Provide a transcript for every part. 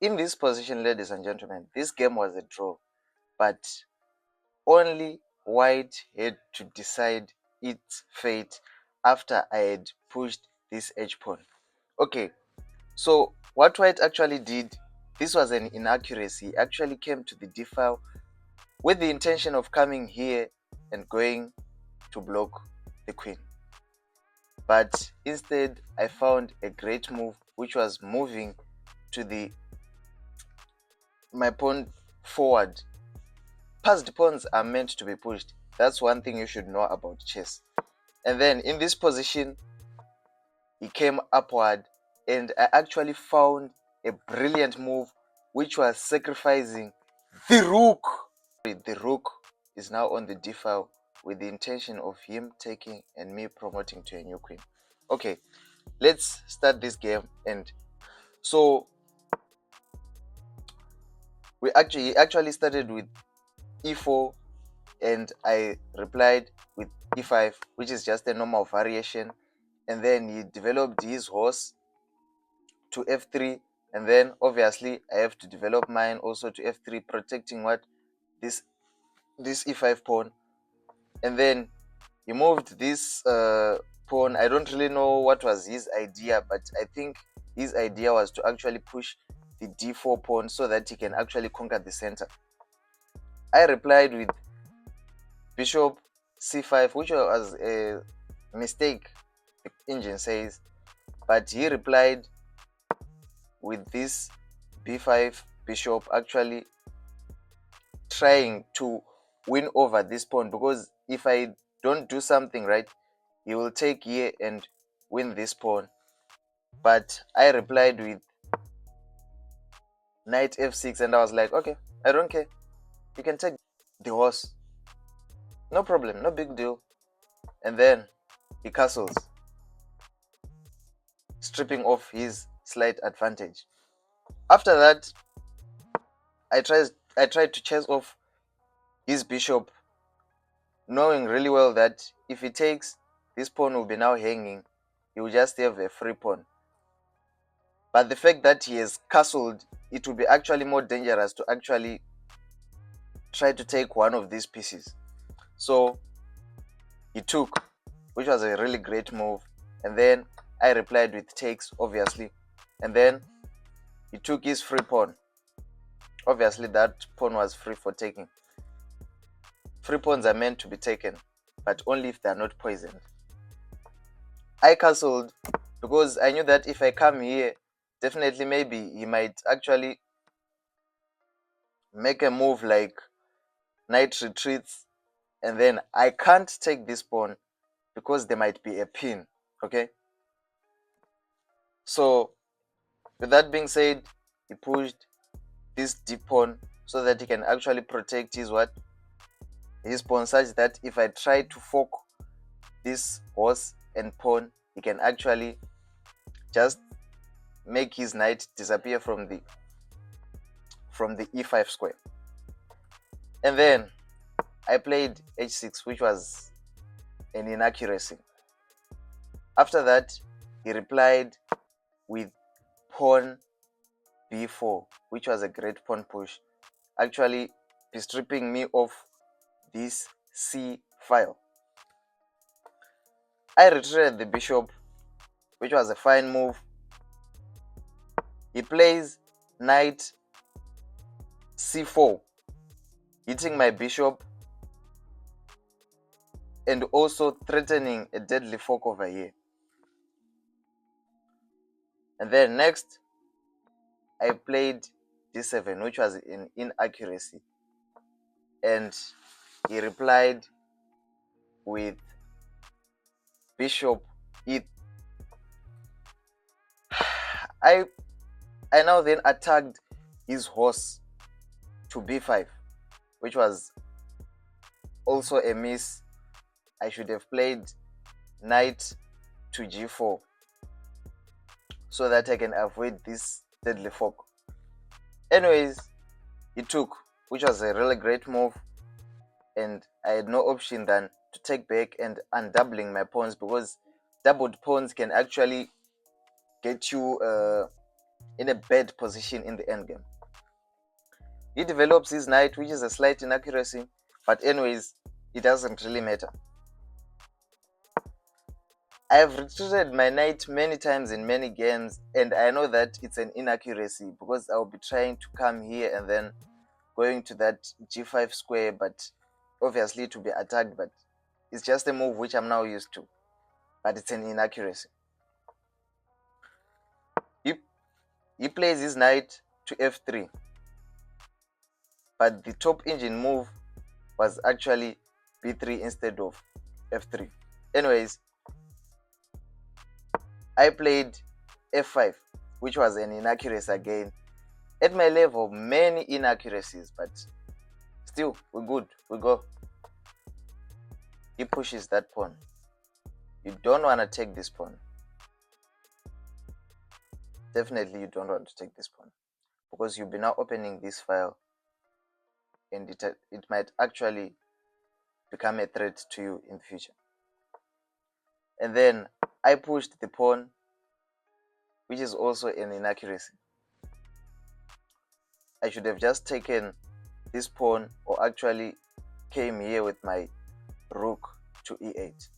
In this position, ladies and gentlemen, this game was a draw, but only white had to decide its fate after I had pushed this h pawn. Okay, so what white actually did, this was an inaccuracy. He actually came to the d file with the intention of coming here and going to block the queen. But instead, I found a great move, which was moving to my pawn forward. Passed pawns are meant to be pushed. That's one thing you should know about chess. And then in this position, he came upward, and I actually found a brilliant move, which was sacrificing the rook. The rook is now on the d file with the intention of him taking and me promoting to a new queen. Okay, let's start this game. And so he actually started with e4, and I replied with e5, which is just a normal variation. And then he developed his horse to f3, and then obviously I have to develop mine also to f3, protecting what this e5 pawn. And then he moved this pawn. I don't really know what was his idea, but I think his idea was to actually push the d4 pawn so that he can actually conquer the center. I replied with bishop c5, which was a mistake, the engine says, but he replied with this b5 bishop, actually trying to win over this pawn, because if I don't do something right, he will take here and win this pawn. But I replied with knight f6, and I was like, okay, I don't care, you can take the horse, no problem, no big deal. And then he castles, stripping off his slight advantage. After that, I tried to chase off his bishop, knowing really well that if he takes, this pawn will be now hanging. He will just have a free pawn. But the fact that he has castled, it will be actually more dangerous to actually try to take one of these pieces. So he took, which was a really great move. And then I replied with takes, obviously. And then he took his free pawn. Obviously, that pawn was free for taking. Free pawns are meant to be taken, but only if they are not poisoned. I castled because I knew that if I come here, definitely maybe he might actually make a move like knight retreats, and then I can't take this pawn because there might be a pin. Okay, so with that being said, he pushed this d pawn so that he can actually protect his pawn, such that if I try to fork this horse and pawn, he can actually just make his knight disappear from the e5 square. And then I played h6, which was an inaccuracy. After that, he replied with pawn b4, which was a great pawn push, actually stripping me off this c file. I retreated the bishop, which was a fine move. He plays knight c4, hitting my bishop and also threatening a deadly fork over here. And then next, I played d7, which was an inaccuracy. And he replied with bishop e. I now then attacked his horse to b5, which was also a miss. I should have played knight to g4 so that I can avoid this deadly fork. Anyways, he took, which was a really great move, and I had no option than to take back and undoubling my pawns, because doubled pawns can actually get you in a bad position in the endgame. He develops his knight, which is a slight inaccuracy, but anyways, it doesn't really matter. I have retreated my knight many times in many games, and I know that it's an inaccuracy because I'll be trying to come here and then going to that g5 square, but obviously to be attacked, but it's just a move which I'm now used to, but it's an inaccuracy. He plays his knight to f3, but the top engine move was actually b3 instead of f3. Anyways, I played f5, which was an inaccuracy again. At my level, many inaccuracies, but still, we're good. We go. He pushes that pawn. You don't want to take this pawn. Definitely, you don't want to take this pawn because you'll be now opening this file, and it might actually become a threat to you in the future. And then I pushed the pawn, which is also an inaccuracy. I should have just taken this pawn, or actually came here with my rook to e8.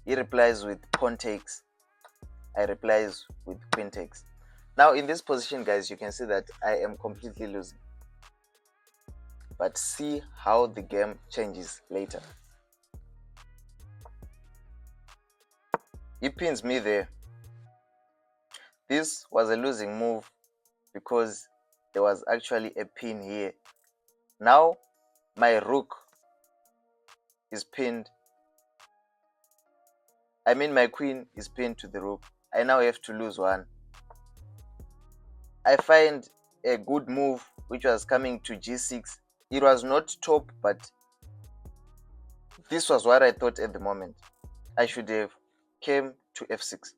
He replies with pawn takes. I replies with queen takes. Now in this position, guys, you can see that I am completely losing. But see how the game changes later. He pins me there. This was a losing move because there was actually a pin here. Now my rook is pinned. I mean my queen is pinned to the rook. I now have to lose one. I find a good move which was coming to g6. It was not top, but this was what I thought at the moment. I should have came to f6.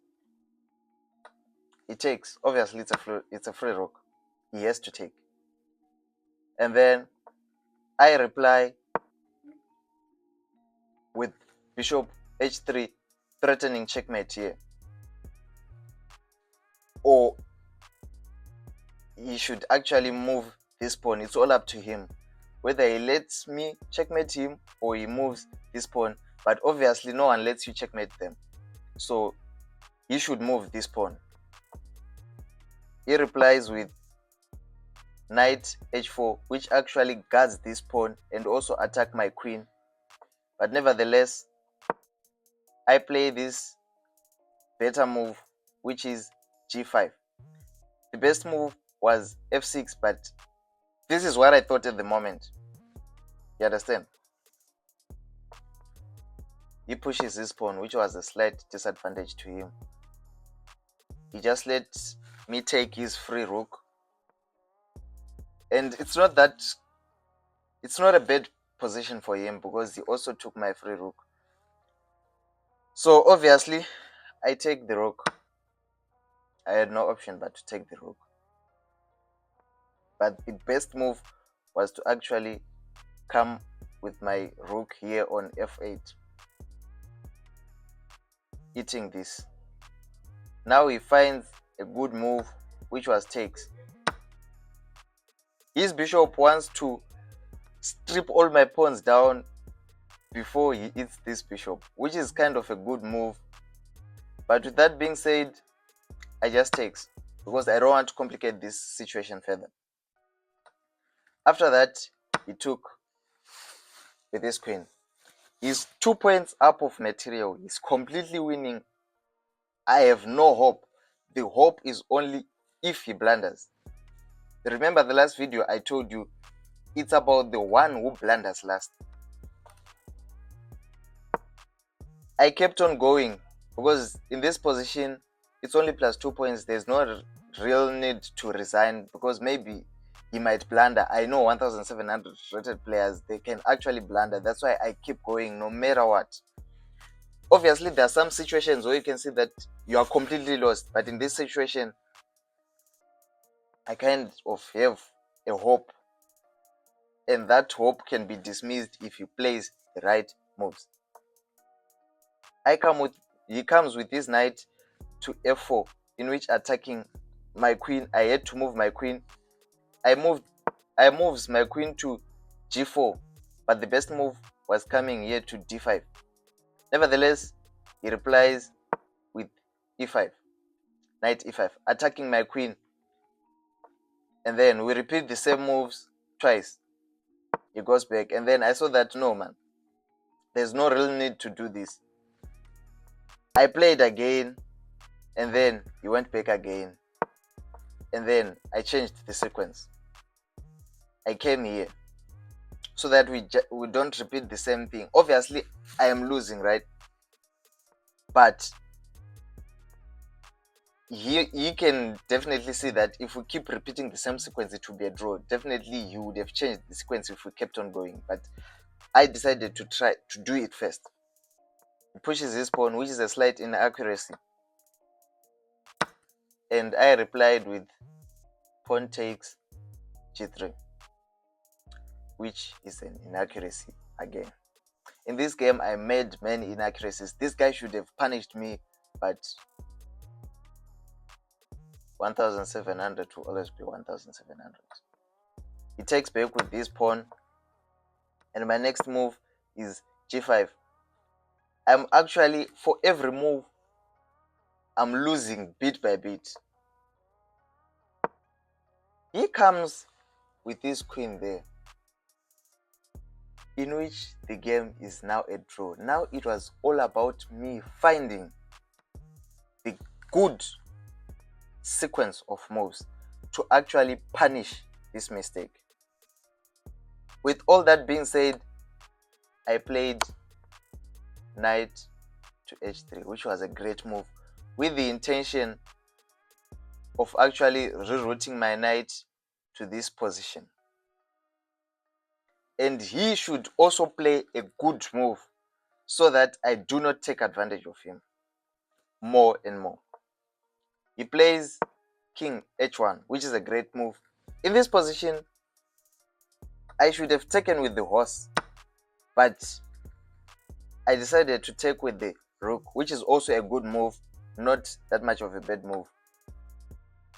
He takes. Obviously, it's a free rook. He has to take. And then I reply with bishop h3, threatening checkmate here. Or he should actually move this pawn. It's all up to him whether he lets me checkmate him or he moves this pawn. But obviously, no one lets you checkmate them. So he should move this pawn. He replies with knight h4, which actually guards this pawn and also attack my queen. But nevertheless, I play this better move, which is g5. The best move was f6, but this is what I thought at the moment. You understand? He pushes this pawn, which was a slight disadvantage to him. He just let me take his free rook. And it's not a bad position for him because he also took my free rook. So obviously, I take the rook. I had no option but to take the rook. But the best move was to actually come with my rook here on f8, eating this. Now he finds a good move, which was takes. His bishop wants to strip all my pawns down before he eats this bishop, which is kind of a good move. But with that being said, I just takes because I don't want to complicate this situation further. After that, he took with his queen. He's 2 points up of material. He's completely winning. I have no hope. The hope is only if he blunders. Remember the last video I told you, it's about the one who blunders last. I kept on going because in this position, it's only plus 2 points. There's no real need to resign because maybe he might blunder. I know 1,700 rated players, they can actually blunder. That's why I keep going no matter what. Obviously, there are some situations where you can see that you are completely lost. But in this situation, I kind of have a hope. And that hope can be dismissed if you place the right moves. He comes with his knight to f4, in which attacking my queen. I had to move my queen. I moves my queen to g4, but the best move was coming here to d5. Nevertheless, he replies with e5, knight e5, attacking my queen. And then we repeat the same moves twice. He goes back, and then I saw that no, man, there's no real need to do this. I played again, and then he went back again, and then I changed the sequence. I came here so that we don't repeat the same thing. Obviously, I am losing, right? But you can definitely see that if we keep repeating the same sequence, it will be a draw. Definitely, you would have changed the sequence if we kept on going. But I decided to try to do it first. He pushes his pawn, which is a slight inaccuracy. And I replied with pawn takes g3, which is an inaccuracy again. In this game, I made many inaccuracies. This guy should have punished me, but 1,700 will always be 1,700. He takes back with this pawn, and my next move is g5. I'm actually, for every move, I'm losing bit by bit. He comes with this queen there, in which the game is now a draw. Now it was all about me finding the good sequence of moves to actually punish this mistake. With all that being said, I played knight to h3, which was a great move, with the intention of actually rerouting my knight to this position. And he should also play a good move so that I do not take advantage of him more and more. He plays king h1, which is a great move. In this position, I should have taken with the horse, but I decided to take with the rook, which is also a good move, not that much of a bad move.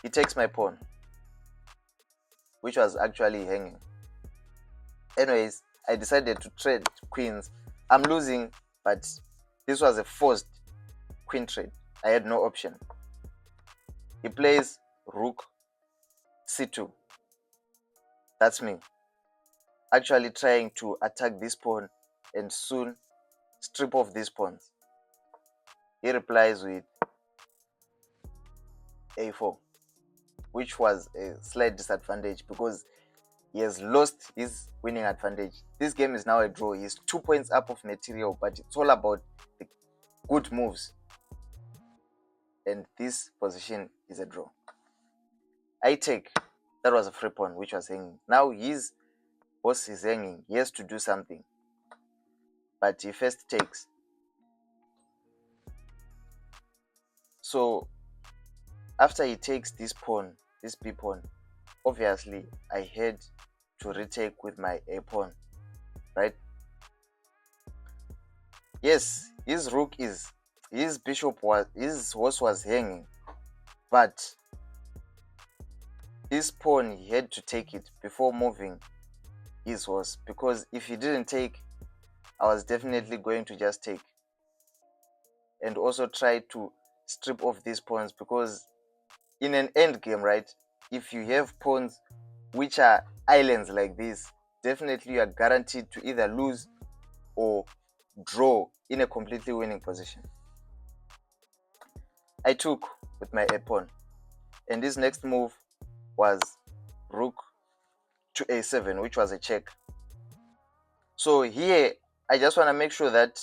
He takes my pawn, which was actually hanging. Anyways, I decided to trade queens. I'm losing, but this was a forced queen trade. I had no option. He plays rook c2. That's me actually trying to attack this pawn and soon strip off these pawns. He replies with a4, which was a slight disadvantage because he has lost his winning advantage. This game is now a draw. He's 2 points up of material, but it's all about the good moves. And this position is a draw. I take. That was a free pawn, which was hanging. Now his horse is hanging. He has to do something. But he first takes. So after he takes this pawn, this b pawn, obviously I had to retake with my a pawn, right? Yes, his horse was hanging, but this pawn, he had to take it before moving his horse, because if he didn't take, I was definitely going to just take and also try to strip off these pawns, because in an end game, right, if you have pawns which are islands like this, definitely you are guaranteed to either lose or draw in a completely winning position. I took with my a pawn, and this next move was rook to a7, which was a check. So here I just want to make sure that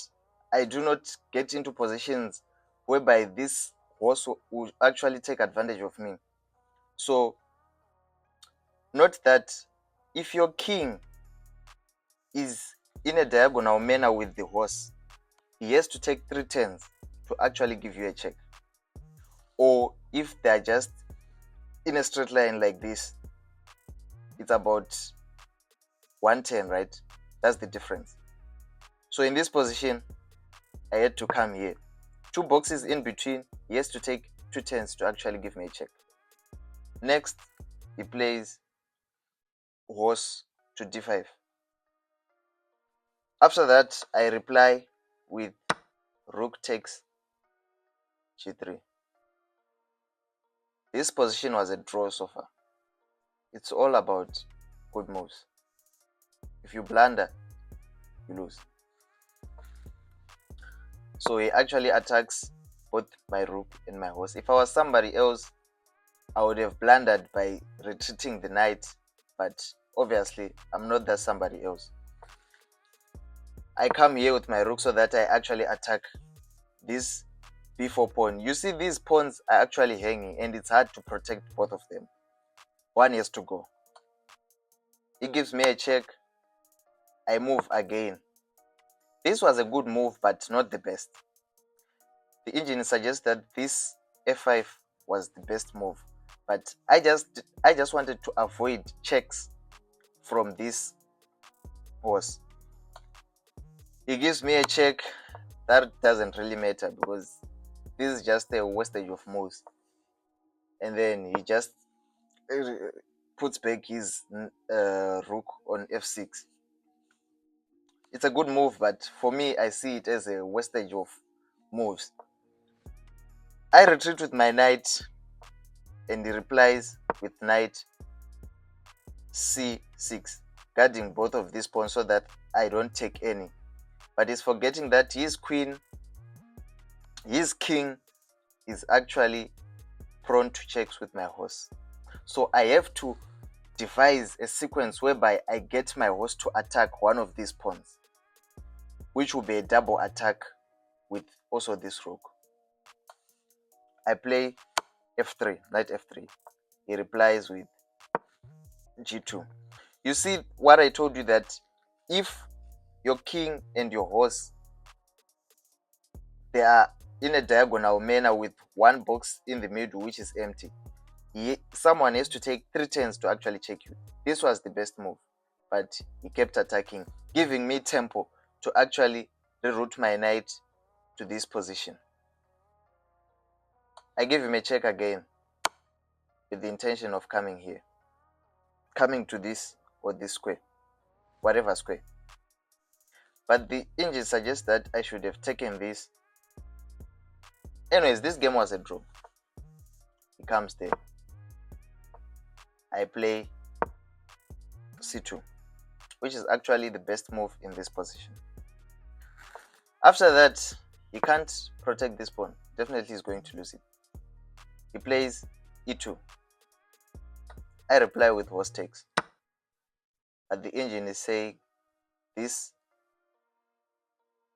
I do not get into positions whereby this horse will actually take advantage of me. So note that if your king is in a diagonal manner with the horse, he has to take 3 turns to actually give you a check. Or if they're just in a straight line like this, it's about 1 turn, right? That's the difference. So in this position, I had to come here. 2 boxes in between, he has to take 2 turns to actually give me a check. Next, he plays horse to d5. After that, I reply with rook takes g3. This position was a draw so far. It's all about good moves. If you blunder, you lose. So he actually attacks both my rook and my horse. If I was somebody else, I would have blundered by retreating the knight, but obviously I'm not that somebody else. I come here with my rook so that I actually attack this b4 pawn. You see, these pawns are actually hanging and it's hard to protect both of them. One has to go. He gives me a check. I move again. This was a good move, but not the best. The engine suggests that this f5 was the best move, but I just wanted to avoid checks from this horse. He gives me a check. That doesn't really matter because this is just a wastage of moves. And then he just puts back his rook on f6. It's a good move, but for me, I see it as a wastage of moves. I retreat with my knight, and he replies with knight c6, guarding both of these pawns so that I don't take any. But he's forgetting that his king is actually prone to checks with my horse. So I have to devise a sequence whereby I get my horse to attack one of these pawns, which will be a double attack with also this rook. I play f3, knight f3. He replies with g2. You see what I told you, that if your king and your horse, they are in a diagonal manner with one box in the middle which is empty, someone has to take 3 turns to actually check you. This was the best move, but he kept attacking, giving me tempo to actually reroute my knight to this position. I give him a check again with the intention of coming here, coming to this or this square, whatever square. But the engine suggests that I should have taken this. Anyways, this game was a draw. He comes there. I play c2, which is actually the best move in this position. After that, he can't protect this pawn. Definitely he's going to lose it. He plays e2. I reply with horse takes. But the engine is saying this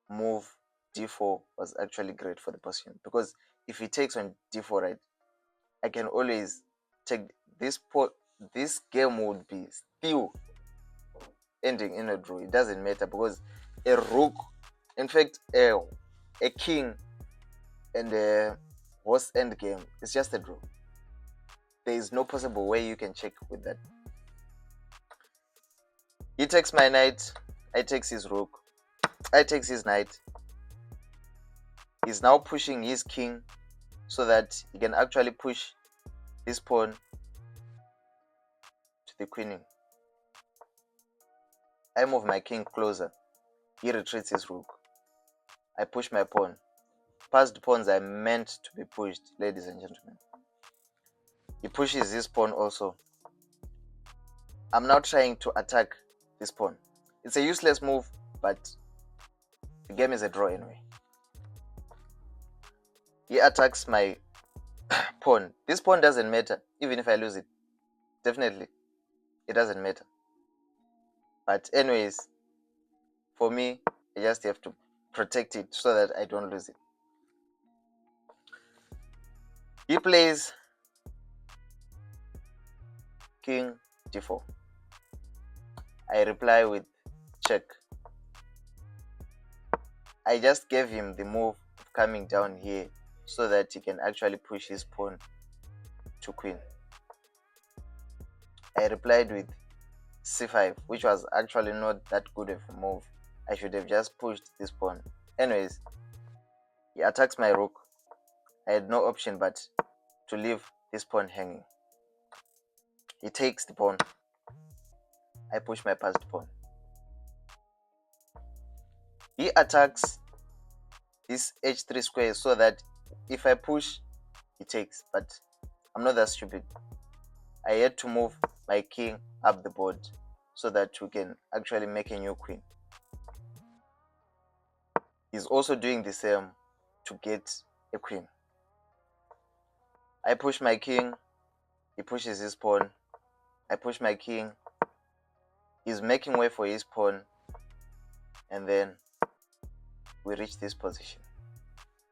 move d4 was actually great for the position, because if he takes on d4, right, I can always take this pawn. This game would be still ending in a draw. It doesn't matter, because a rook, in fact a king and a horse end game is just a draw. There is no possible way you can check with that. He takes my knight, I takes his rook, I takes his knight. He's now pushing his king so that he can actually push this pawn to the queening. I move my king closer. He retreats his rook. I push my pawn. Passed pawns are meant to be pushed, ladies and gentlemen. He pushes his pawn also. I'm now trying to attack this pawn. It's a useless move, but the game is a draw anyway. He attacks my pawn. This pawn doesn't matter, even if I lose it. Definitely, it doesn't matter. But anyways, for me, I just have to protect it so that I don't lose it. He plays king d4. I reply with check. I just gave him the move of coming down here so that he can actually push his pawn to queen. I replied with c5, which was actually not that good of a move. I should have just pushed this pawn. Anyways, he attacks my rook. I had no option but to leave this pawn hanging. He takes the pawn. I push my passed pawn. He attacks this h3 square so that if I push, he takes. But I'm not that stupid. I had to move my king up the board so that we can actually make a new queen. He's also doing the same to get a queen. I push my king, he pushes his pawn. I push my king, he's making way for his pawn, and then we reach this position.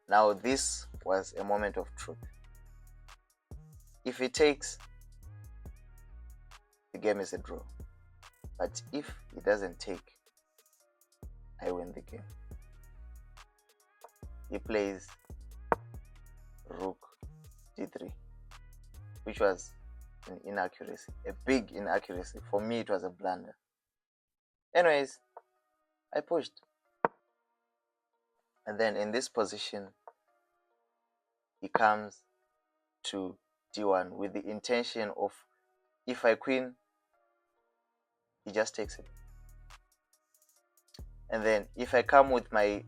Now this was a moment of truth. If he takes, the game is a draw. But if he doesn't take, I win the game. He plays rook d3, which was an inaccuracy, a big inaccuracy. For me, it was a blunder. Anyways, I pushed. And then in this position, he comes to d1 with the intention of, if I queen, he just takes it. And then if I come with my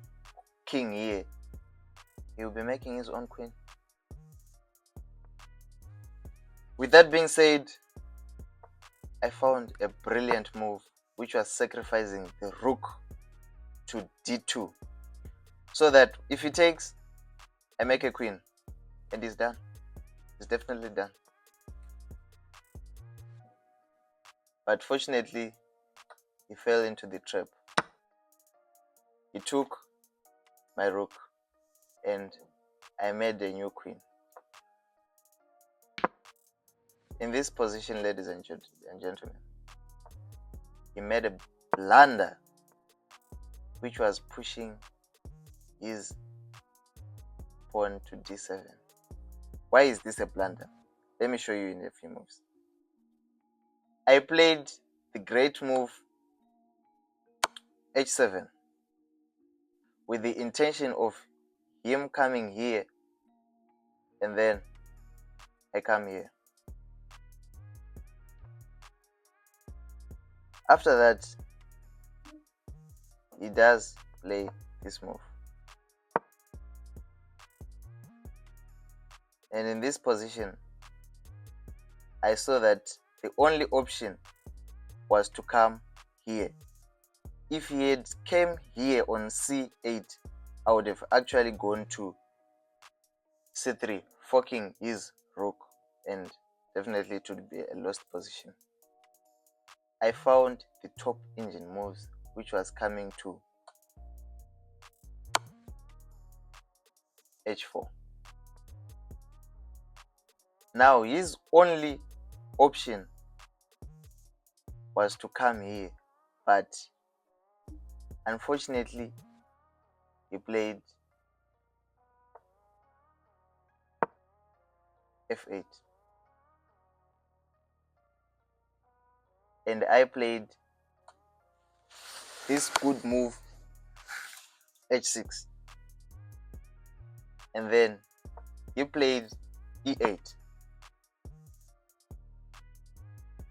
king here, he will be making his own queen. With that being said, I found a brilliant move, which was sacrificing the rook to d2, so that if he takes, I make a queen, and it's done. It's definitely done. But fortunately, he fell into the trap. He took my rook, and I made a new queen. In this position, ladies and gentlemen, he made a blunder, which was pushing his pawn to d7. Why is this a blunder? Let me show you in a few moves. I played the great move h7 with the intention of him coming here, and then I come here. After that, he does play this move. And in this position, I saw that the only option was to come here. If he had came here on c8, I would have actually gone to c3, forking his rook, and definitely it would be a lost position. I found the top engine moves, which was coming to h4. Now his only option was to come here, but unfortunately he played f8, and I played this good move h6, and then he played e8.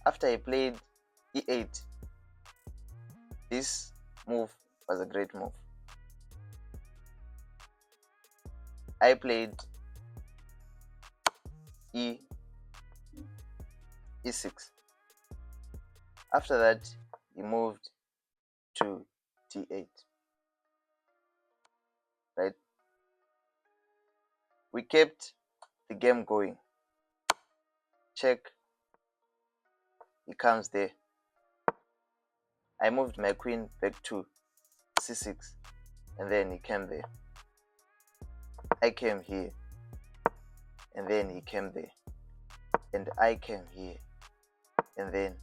After he played e8, this move was a great move. I played e6. After that, he moved to d8. Right? We kept the game going. Check. He comes there. I moved my queen back to c6, and then he came there. I came here, and then he came there, and I came here, and then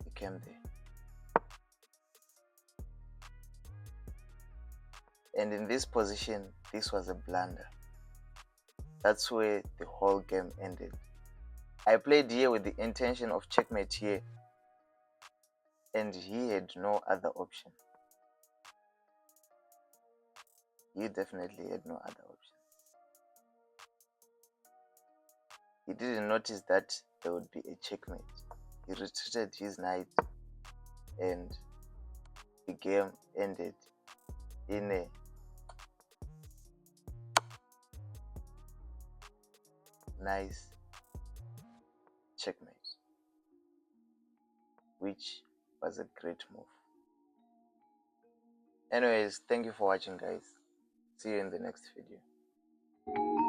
he came there. And in this position, this was a blunder. That's where the whole game ended. I played here with the intention of checkmate here, and he had no other option. He definitely had no other option. He didn't notice that there would be a checkmate. He retreated his knight, and the game ended in a nice checkmate, which was a great move. Anyways, thank you for watching, guys. See you in the next video.